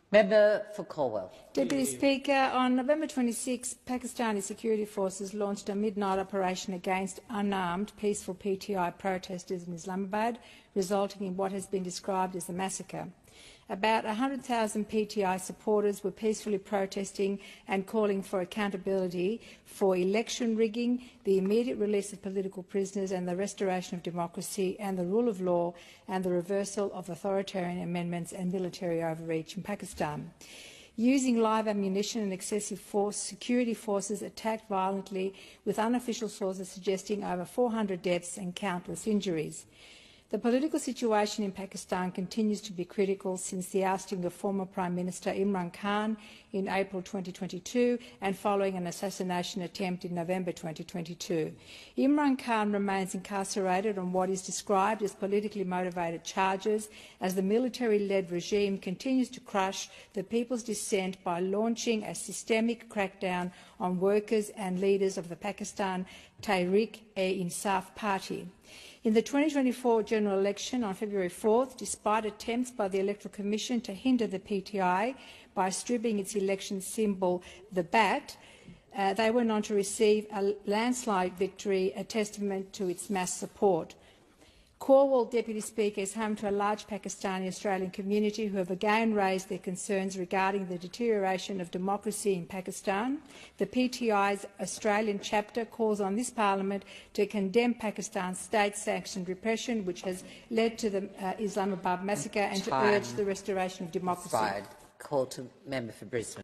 Member for Colwell. Deputy Speaker, on November 26, Pakistani security forces launched a midnight operation against unarmed, peaceful PTI protesters in Islamabad, resulting in what has been described as a massacre. About 100,000 PTI supporters were peacefully protesting and calling for accountability for election rigging, the immediate release of political prisoners and the restoration of democracy and the rule of law and the reversal of authoritarian amendments and military overreach in Pakistan. Using live ammunition and excessive force, security forces attacked violently, with unofficial sources suggesting over 400 deaths and countless injuries. The political situation in Pakistan continues to be critical since the ousting of former Prime Minister Imran Khan in April 2022 and following an assassination attempt in November 2022. Imran Khan remains incarcerated on what is described as politically motivated charges as the military-led regime continues to crush the people's dissent by launching a systemic crackdown on workers and leaders of the Pakistan Tehreek-e-Insaf party. In the 2024 general election on February 4th, despite attempts by the Electoral Commission to hinder the PTI by stripping its election symbol, the bat, they went on to receive a landslide victory, a testament to its mass support. Cornwall, Deputy Speaker, is home to a large Pakistani Australian community who have again raised their concerns regarding the deterioration of democracy in Pakistan. The PTI's Australian chapter calls on this parliament to condemn Pakistan's state-sanctioned repression, which has led to the Islamabad massacre, and to urge the restoration of democracy. Call to member for Brisbane.